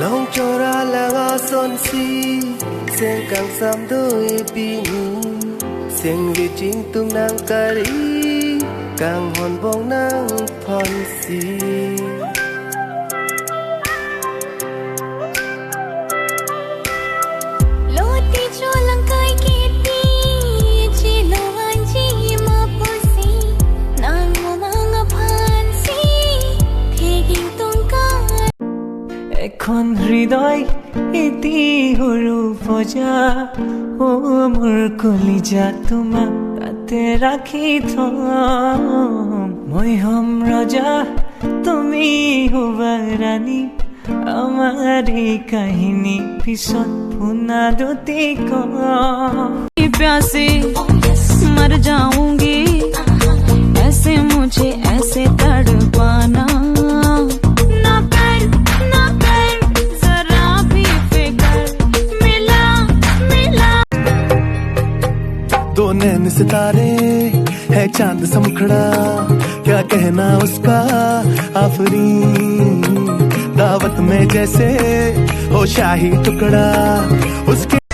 น้องโจราละงาซอนซีเสียงกังซ้ำด้วยปีนี้เสียงวิจิงตุ้งนางกะรีกังหอนบองนางพรสีএখন হৃদয় ইতি সৰু বজা ও মোৰ কলিজা তোমাক তাতে ৰাখি থম মই হম ৰজা তুমি হবা ৰাণী আমাৰ এই কাহিনী পিছত পুনা দুটি কম प्यासे मर जाऊंगी ऐसे मुझे ऐसे तड़पाना ना कर जरा भी फिकर मिला मिला दो नैन सितारे है चांद समखड़ा क्या कहना उसका आफरी दावत में जैसे हो शाही टुकड़ा उसके